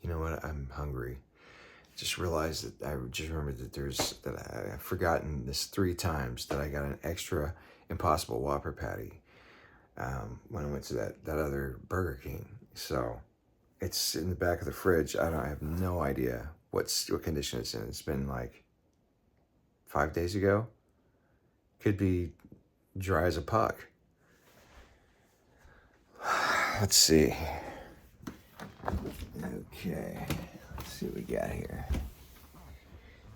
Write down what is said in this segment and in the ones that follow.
You know what? I'm hungry. Just realized that I just remembered that I've forgotten this 3 times that I got an extra Impossible Whopper Pattie when I went to that other Burger King. So it's in the back of the fridge. I have no idea what condition it's in. It's been like 5 days ago. Could be dry as a puck. Let's see. Okay, let's see what we got here.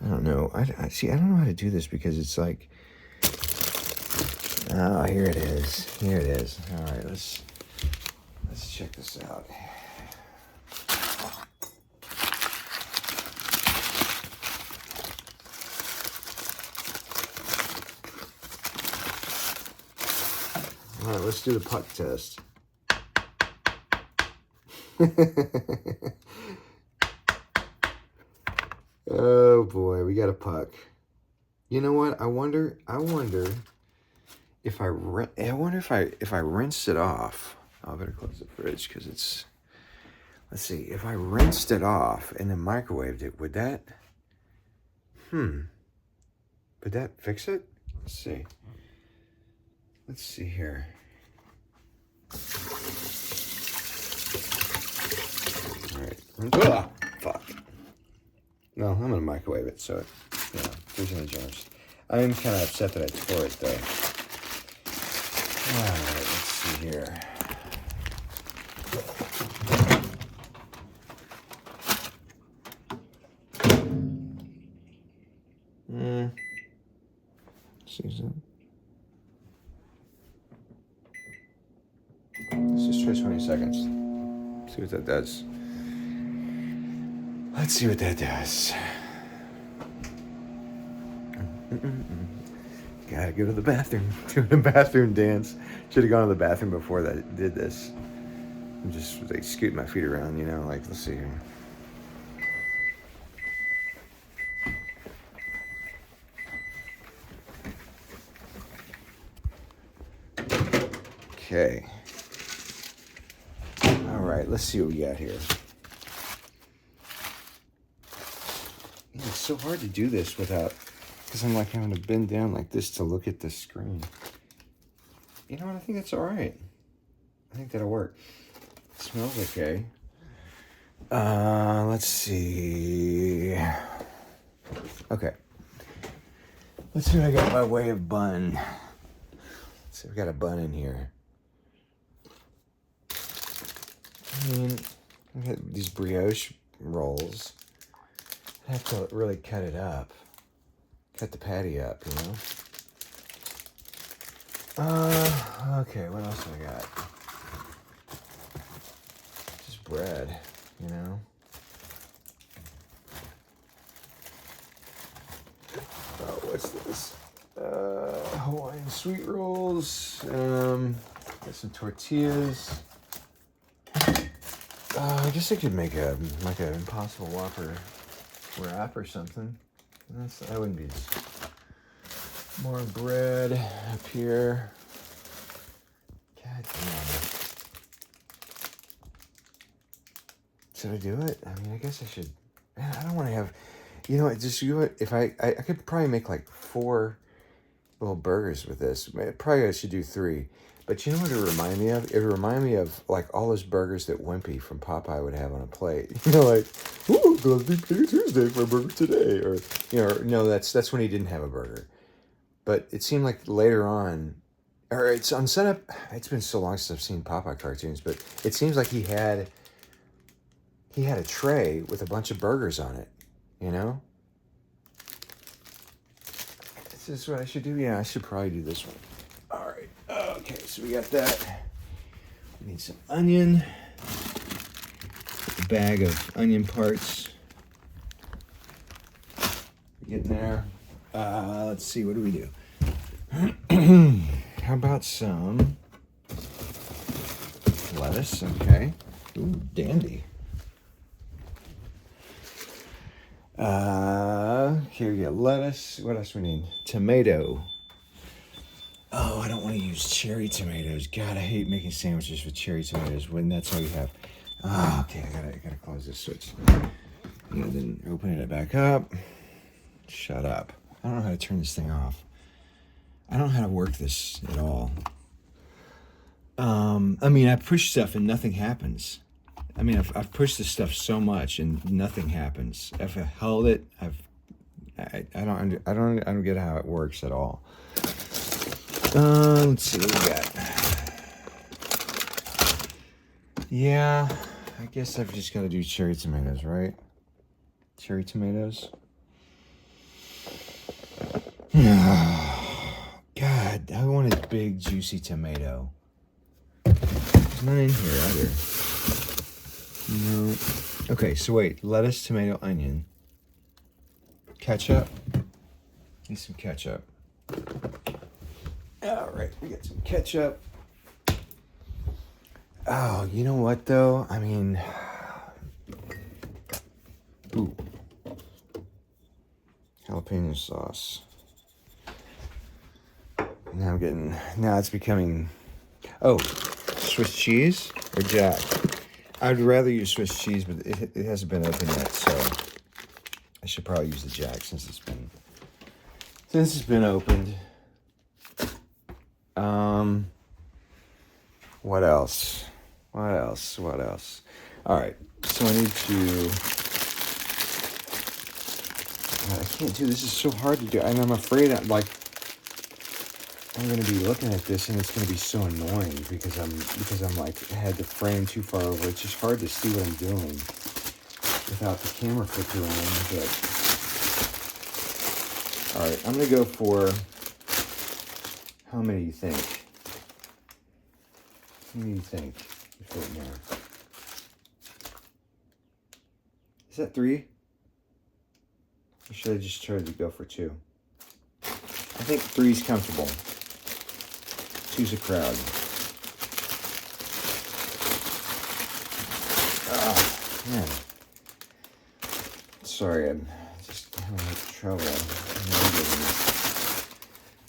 I don't know. I don't know how to do this because it's like. Oh, here it is. Here it is. All right, let's check this out. All right, let's do the puck test. Oh boy, we got a puck. You know what? I wonder if I rinsed it off. I better close the fridge because it's. Let's see. If I rinsed it off and then microwaved it, would that? Would that fix it? Let's see. Let's see here. All right. Oh, fuck. No, I'm gonna microwave it, so there's no germs. I'm kind of upset that I tore it, though. All right, let's see here. Let's just try 20 seconds. See what that does. Let's see what that does. Gotta go to the bathroom. Do the bathroom dance. Should have gone to the bathroom before I did this. I'm just like scooting my feet around, like, let's see here. Okay. All right, let's see what we got here. It's so hard to do this without, because I'm like having to bend down like this to look at the screen. You know what? I think that's all right. I think that'll work. It smells okay. Let's see. Okay. Let's see what I got by way of bun. Let's see, we got a bun in here. I mean, we got these brioche rolls. I have to really cut it up. Cut the patty up, Okay, what else have I got? Just bread, Oh, what's this? Hawaiian sweet rolls. Got some tortillas. I guess I could make an Impossible Whopper wrap or something. That wouldn't be. More bread up here. God damn. Should I do it? I mean, I guess I should. Man, I don't want to have. If I could probably make like 4 little burgers with this. Probably I should do 3. But you know what it reminded me of? It reminded me of like all those burgers that Wimpy from Popeye would have on a plate. Like, ooh, let's do Patty Tuesday for a burger today. Or, no, that's when he didn't have a burger. But it seemed like later on, or it's on setup. It's been so long since I've seen Popeye cartoons, but it seems like he had a tray with a bunch of burgers on it. This is what I should do. Yeah, I should probably do this one. All right. Okay, so we got that. We need some onion. A bag of onion parts. Getting there. Let's see. What do we do? How about some lettuce? Okay. Ooh, dandy. Okay, we got lettuce. What else we need? Tomato. Oh, I don't want to use cherry tomatoes. God, I hate making sandwiches with cherry tomatoes when that's all you have. Oh, okay, I gotta close this switch. Yeah, then opening it back up. Shut up. I don't know how to turn this thing off. I don't know how to work this at all. I mean, I push stuff and nothing happens. I mean, I've pushed this stuff so much and nothing happens. If I held it, I don't get how it works at all. Let's see what we got. Yeah, I guess I've just got to do cherry tomatoes, right? Cherry tomatoes. God, I want a big juicy tomato. There's none in here either. No. Okay, so wait. Lettuce, tomato, onion. Ketchup. Need some ketchup. All right, we got some ketchup. Oh, you know what though? I mean, ooh, jalapeno sauce. Now it's becoming, oh, Swiss cheese or Jack? I'd rather use Swiss cheese, but it hasn't been opened yet, so I should probably use the Jack since it's been opened. What else? All right, so I need to. I can't do this. Is so hard to do, and I'm afraid I'm going to be looking at this, and it's going to be so annoying because I'm like had the frame too far over. It's just hard to see what I'm doing without the camera flipped around. But all right, I'm going to go for. How many do you think? How many do you think you fit in there? Is that 3? Or should I just try to go for 2? I think 3's comfortable. 2's a crowd. Oh, man. Sorry, I'm just having trouble.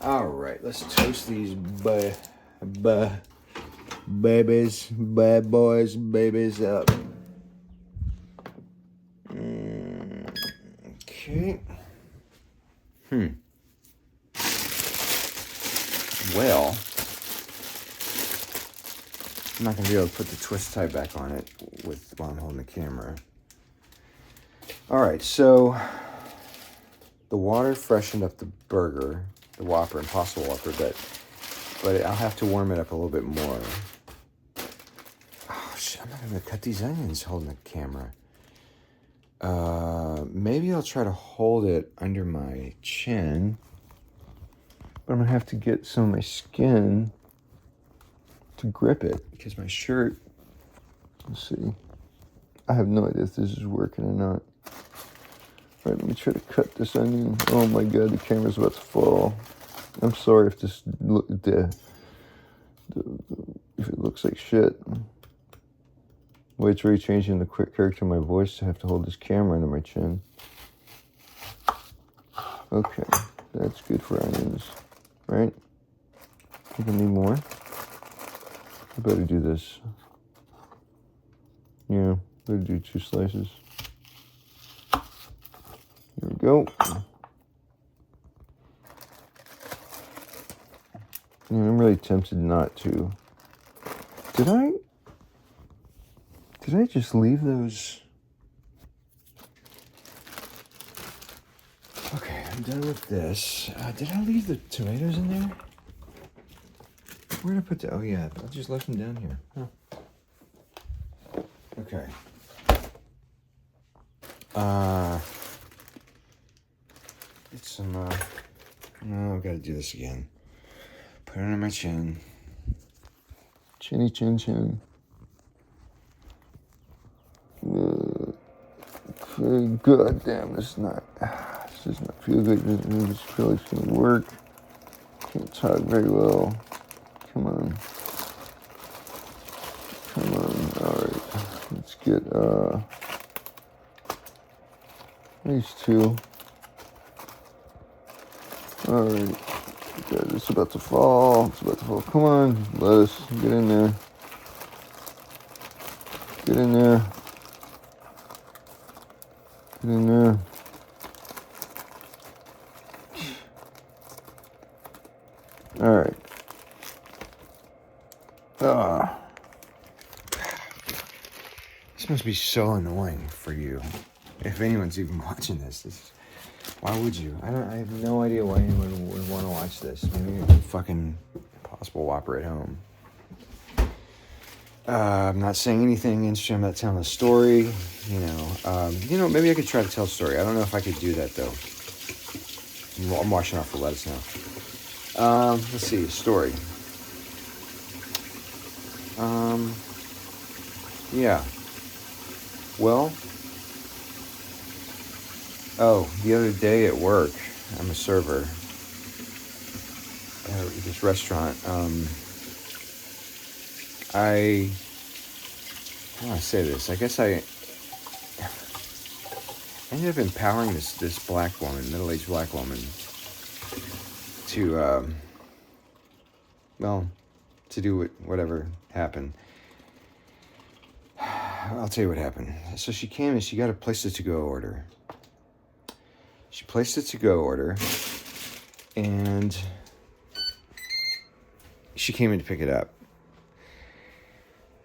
All right, let's toast these babies, bad boys, babies up. Okay. Well, I'm not gonna be able to put the twist tie back on it while I'm holding the camera. All right, so the water freshened up the burger, the Whopper, Impossible Whopper, but I'll have to warm it up a little bit more. Oh shit! I'm not gonna cut these onions holding the camera. Maybe I'll try to hold it under my chin, but I'm gonna have to get some of my skin to grip it because my shirt. Let's see. I have no idea if this is working or not. All right, let me try to cut this onion. Oh my god, the camera's about to fall. I'm sorry if this if it looks like shit. Wait, it's really changing the quick character of my voice to have to hold this camera under my chin. Okay, that's good for onions, right? I think I need more. I better do this. Yeah, better do 2 slices. Here we go. Yeah, I'm really tempted not to. Did I just leave those? Okay, I'm done with this. Did I leave the tomatoes in there? Where did I put the? Oh yeah, I just left them down here. Huh. Okay. Get some. No, I've got to do this again. Put it under my chin. Chinny chin chin. Okay, god damn, this does not feel good. This feel like it's gonna work. Can't talk very well. Come on. Alright. Let's get these 2. Alright. God, it's about to fall. Come on, lettuce, get in there. Get in there. Get in there. All right. This must be so annoying for you. If anyone's even watching this, why would you? I have no idea why anyone would want to watch this. Maybe you're a fucking Impossible Whopper at home. I'm not saying anything interesting. I'm not telling a story. Maybe I could try to tell a story. I don't know if I could do that though. I'm washing off the lettuce now. Let's see, story. Yeah. Well, the other day at work, I'm a server at this restaurant. How do I say this? I guess I ended up empowering this black woman, middle-aged black woman, to do whatever happened. I'll tell you what happened. So she came and she got a place to-go order. She placed a to-go order, and she came in to pick it up.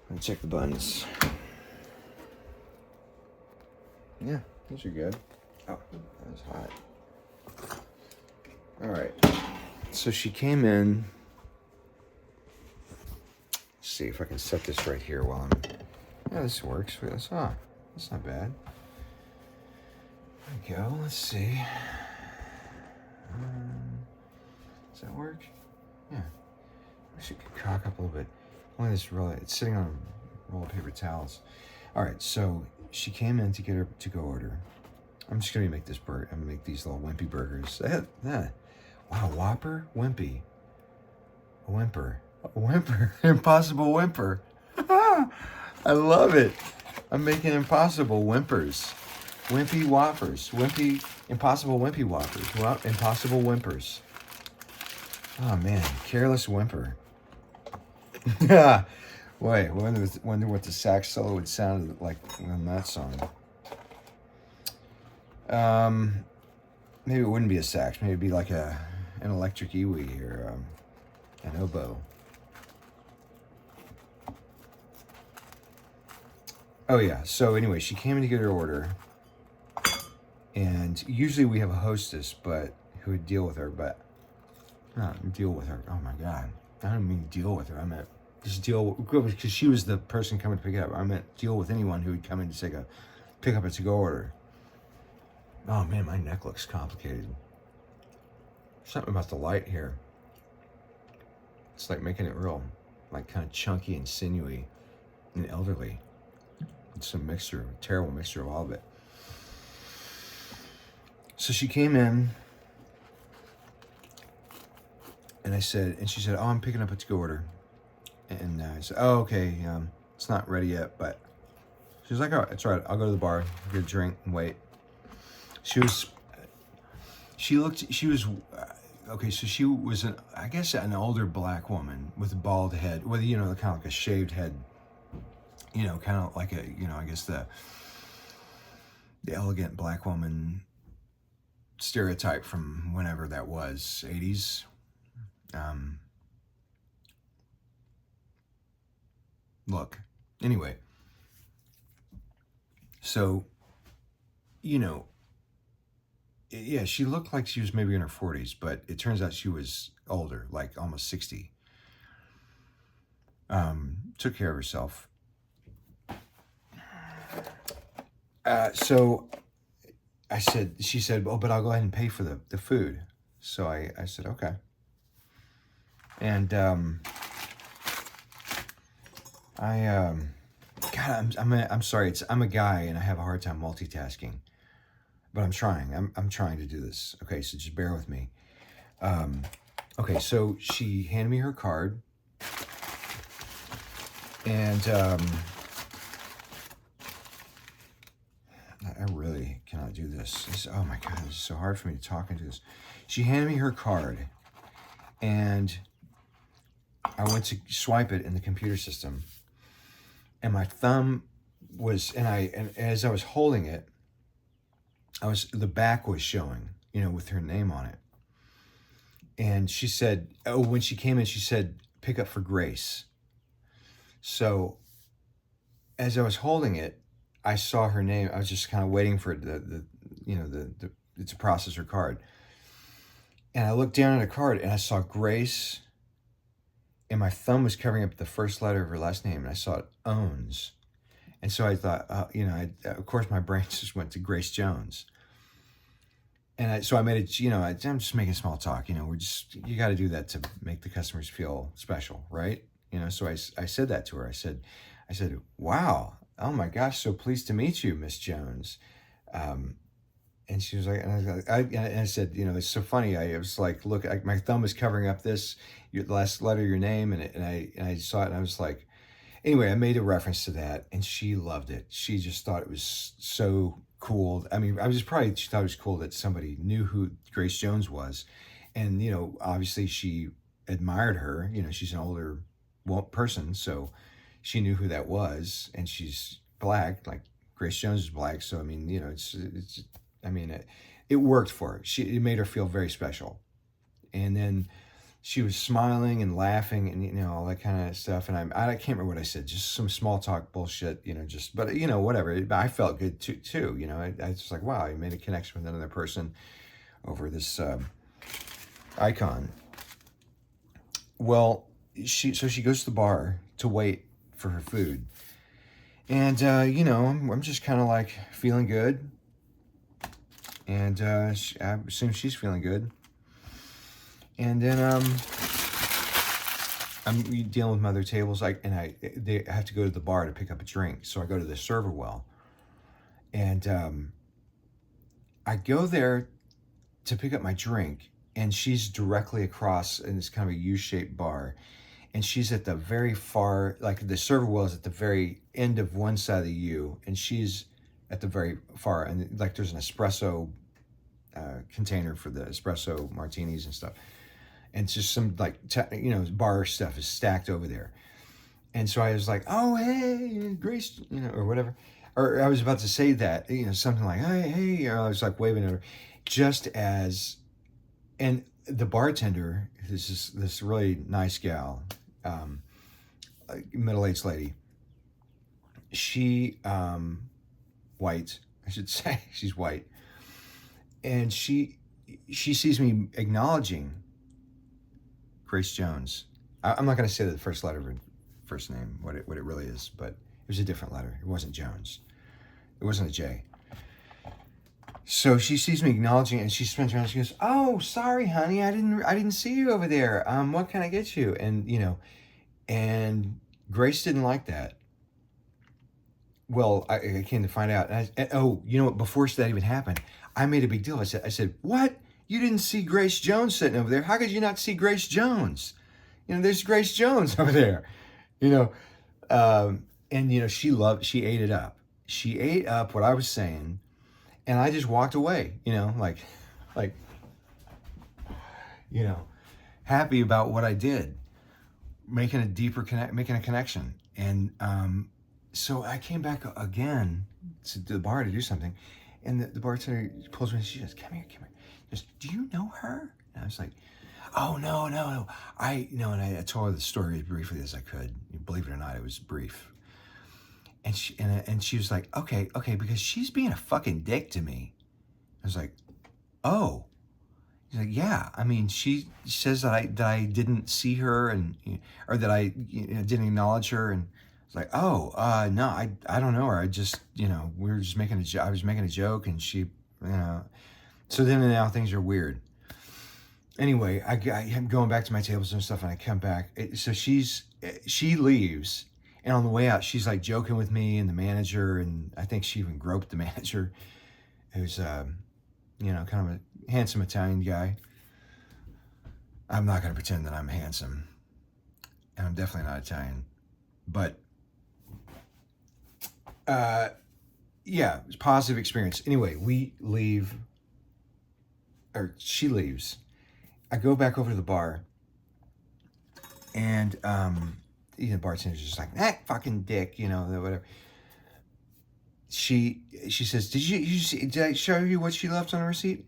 Let me check the buttons. Yeah, those are good. Oh, that was hot. All right. So she came in. Let's see if I can set this right here while I'm... Yeah, this works. That's not bad. There we go. Let's see. Does that work? Yeah. I should cock up a little bit. Look at this roll. It's sitting on a roll of paper towels. All right, so she came in to get her to-go order. I'm just gonna make this burger. I'm gonna make these little wimpy burgers. Wow, Whopper, wimpy, a whimper, Impossible Whimper. I love it. I'm making Impossible Whimpers, wimpy Whoppers, Impossible Wimpy Whoppers, Impossible Whimpers. Oh man, careless whimper. Yeah. Wait, wonder what the sax solo would sound like on that song. Maybe it wouldn't be a sax. Maybe it'd be like an electric iwi or an oboe. Oh yeah. So anyway, she came in to get her order, and usually we have a hostess, but who would deal with her, but not deal with her. Oh my God, I don't mean deal with her. I meant just deal because she was the person coming to pick it up. I meant deal with anyone who would come in to pick up a to-go order. Oh man, my neck looks complicated. Something about the light here. It's like making it real, like kind of chunky and sinewy and elderly. It's a terrible mixture of all of it. So she came in, and she said, "Oh, I'm picking up a to-go order." And I said, "Oh, okay, it's not ready yet," but she was like, "Oh, it's all right. I'll go to the bar, get a drink, and wait." She was I guess an older black woman with a bald head, with, kind of like a shaved head, kind of like I guess the elegant black woman stereotype from whenever that was, 80s. Look, anyway, so, yeah, she looked like she was maybe in her 40s, but it turns out she was older, like almost 60. Took care of herself. So she said, "Oh, but I'll go ahead and pay for the food." So I said, "Okay." And, God, I'm sorry. I'm a guy and I have a hard time multitasking, but I'm trying. I'm trying to do this. Okay, so just bear with me. Okay, so she handed me her card, and I really cannot do this. Oh my God, this is so hard for me to talk into this. She handed me her card, and I went to swipe it in the computer system, and my thumb was, and as I was holding it, the back was showing, with her name on it. And she said, oh, when she came in, she said, pick up for Grace. So as I was holding it, I saw her name. I was just kind of waiting for it, to process her card. And I looked down at a card and I saw Grace, and my thumb was covering up the first letter of her last name, and I saw it owns. And so I thought, of course, my brain just went to Grace Jones. And so I made it, I'm just making small talk. You got to do that to make the customers feel special, right? So I said that to her. I said, wow, oh my gosh, so pleased to meet you, Miss Jones. And she was like, and I said, it's so funny. I was like, look, my thumb was covering up the last letter of your name, and I saw it, and I was like, anyway, I made a reference to that, and she loved it. She just thought it was so cool. I mean, she thought it was cool that somebody knew who Grace Jones was, and obviously she admired her. She's an older person, so she knew who that was, and she's black, like Grace Jones is black. So I mean, it worked for her. It made her feel very special, and then she was smiling and laughing and all that kind of stuff. And I can't remember what I said, just some small talk bullshit, but whatever. I felt good too. I was just like, wow, I made a connection with another person over this icon. Well, she goes to the bar to wait for her food, and I'm just kind of like feeling good, and I assume she's feeling good. And then I'm dealing with my other tables, I have to go to the bar to pick up a drink. So I go to the server well, and I go there to pick up my drink, and she's directly across in this kind of a U-shaped bar, and she's at the very far, like the server well is at the very end of one side of the U, and she's at the very far, and like there's an espresso container for the espresso martinis and stuff. And it's just some bar stuff is stacked over there. And so I was like, oh, hey, Grace, or whatever. Or I was about to say that, something like, hey, I was like waving at her. Just as, and the bartender, this really nice gal, middle-aged lady, she, white, I should say, she's white. And she sees me acknowledging Grace Jones. I'm not going to say the first letter of her first name, what it really is, but it was a different letter. It wasn't Jones. It wasn't a J. So she sees me acknowledging, and she spins around. And she goes, "Oh, sorry, honey, I didn't see you over there. What can I get you?" And and Grace didn't like that. Well, I came to find out. Before that even happened, I made a big deal. I said, "What? You didn't see Grace Jones sitting over there? How could you not see Grace Jones? There's Grace Jones over there." And she ate it up. She ate up what I was saying, and I just walked away. Happy about what I did, making a connection. And so I came back again to the bar to do something, and the bartender pulls me and she says, "Come here. Just, do you know her?" And I was like, "Oh, no. And I told her the story as briefly as I could. Believe it or not, it was brief. And she was like, okay, because she's being a fucking dick to me." I was like, "Oh." He's like, "Yeah. I mean, she says that I didn't see her or that I didn't acknowledge her." And I was like, "Oh, no, I don't know her. I just, we were just making I was making a joke, and she, So then now things are weird. Anyway, I'm going back to my tables and stuff, and I come back. So she leaves, and on the way out, she's like joking with me and the manager, and I think she even groped the manager, who's kind of a handsome Italian guy. I'm not going to pretend that I'm handsome, and I'm definitely not Italian, but yeah, it was a positive experience. Anyway, we leave. Or she leaves. I go back over to the bar, and the bartender's just like, "That fucking dick," whatever. she says, did I show you what she left on the receipt?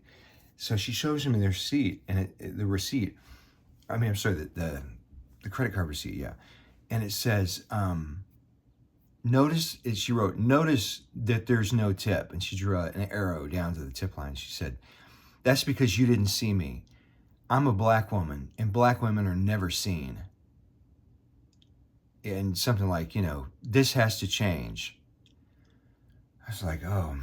So she shows him the receipt, and the receipt, I mean, I'm sorry, the credit card receipt, yeah. And it says, she wrote, notice that there's no tip. And she drew an arrow down to the tip line. She said, that's because you didn't see me. I'm a black woman, and black women are never seen. And something like, this has to change. I was like, oh.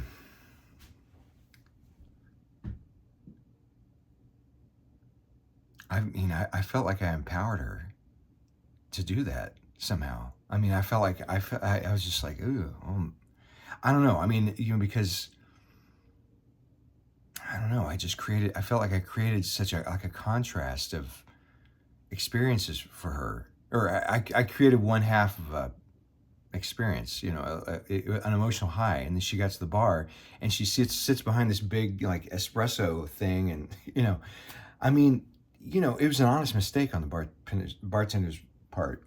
I mean, I felt like I empowered her to do that somehow. I mean, I felt like, I was just like, ooh, I don't know. I mean, because, I don't know. I felt like I created such a contrast of experiences for her. Or I created one half of a experience, an emotional high. And then she got to the bar, and she sits behind this big, like, espresso thing. And, I mean, it was an honest mistake on the bartender's part.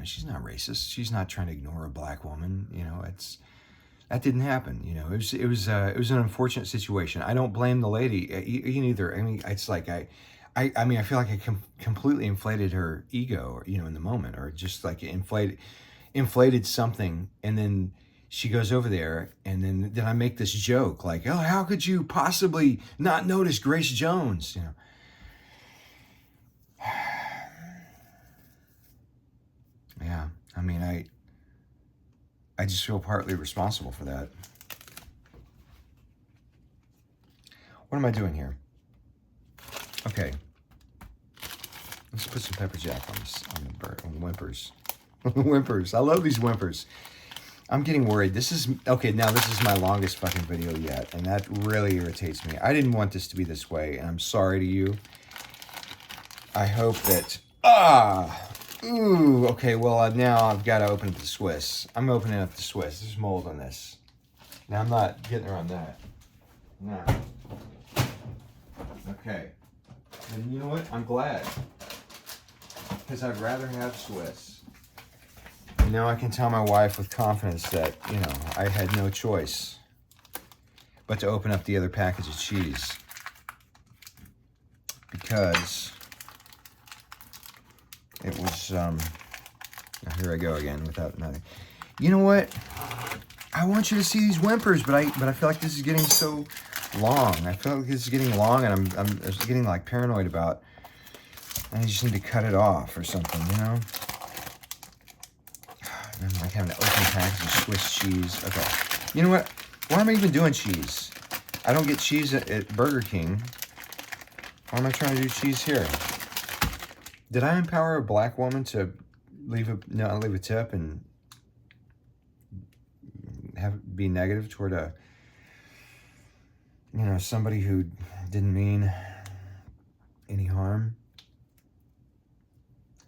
She's not racist. She's not trying to ignore a black woman. That didn't happen. It was an unfortunate situation. I don't blame the lady either. I mean, it's like I feel like I completely inflated her ego, in the moment, or just like inflated something, and then she goes over there, and then I make this joke like, oh, how could you possibly not notice Grace Jones? Yeah, I mean, I just feel partly responsible for that. What am I doing here? Okay. Let's put some pepper jack on the Whimpers. Whimpers. I love these Whimpers. I'm getting worried. This is my longest fucking video yet, and that really irritates me. I didn't want this to be this way, and I'm sorry to you. I hope that... Ooh, okay, well, now I've got to open up the Swiss. I'm opening up the Swiss. There's mold on this. Now, I'm not getting around that. No. Okay. And you know what? I'm glad. Because I'd rather have Swiss. And now I can tell my wife with confidence that, I had no choice but to open up the other package of cheese. Because... it was, here I go again without nothing. You know what? I want you to see these Whimpers, but I feel like this is getting so long. I feel like this is getting long, and I'm getting like paranoid about, I just need to cut it off or something, I'm like having to open package of Swiss cheese. Okay. You know what? Why am I even doing cheese? I don't get cheese at Burger King. Why am I trying to do cheese here? Did I empower a black woman to leave a tip and be negative toward somebody who didn't mean any harm?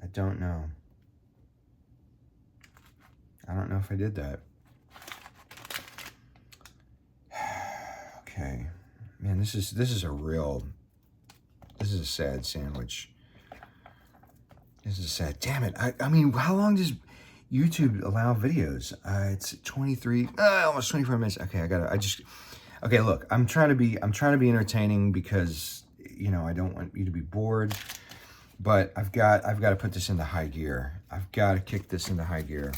I don't know. I don't know if I did that. Okay. Man, this is a sad sandwich. This is sad. Damn it. I mean, how long does YouTube allow videos? It's almost 24 minutes. Okay, okay, look, I'm trying to be entertaining because, I don't want you to be bored, but I've got to put this into high gear. I've got to kick this into high gear.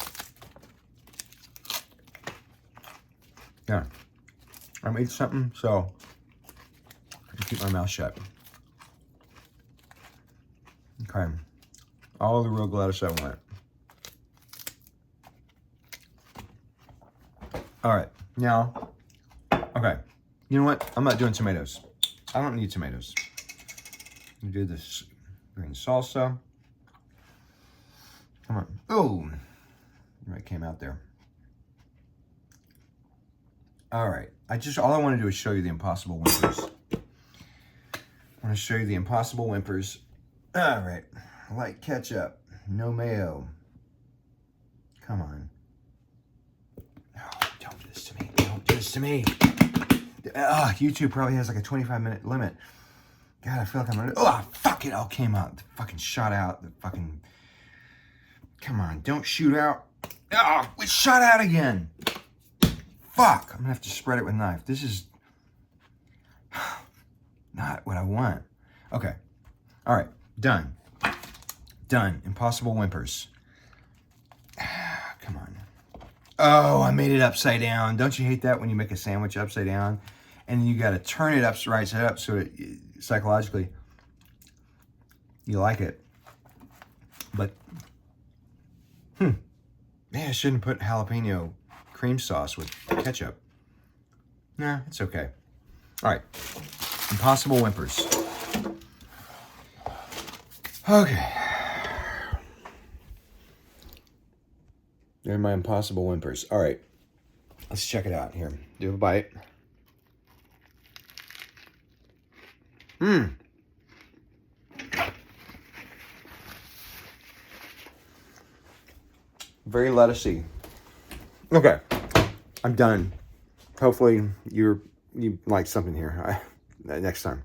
Yeah. I made something, so I keep my mouth shut. Okay. All the real lettuce I want. All right, now, okay. You know what? I'm not doing tomatoes. I don't need tomatoes. We do this green salsa. Come on. Oh, right, came out there. All right. All I want to do is show you the Impossible Whimpers. I want to show you the Impossible Whimpers. All right. Light ketchup. No mayo. Come on. No, don't do this to me. Don't do this to me. YouTube probably has like a 25-minute limit. God, I feel like I'm gonna... Oh, fuck, it all came out. The fucking shot out. The fucking... Come on, don't shoot out. Oh, we shot out again. Fuck. I'm gonna have to spread it with a knife. This is not what I want. Okay. All right. Done. Done. Impossible Whimpers. Come on. Oh, I made it upside down. Don't you hate that when you make a sandwich upside down? And you got to turn it up right side up so it, psychologically you like it. But, man, I shouldn't put jalapeno cream sauce with ketchup. Nah, it's okay. All right. Impossible Whimpers. Okay. They're my Impossible Whimpers. All right. Let's check it out here. Do a bite. Very lettucey. Okay. I'm done. Hopefully you like something here. Next time.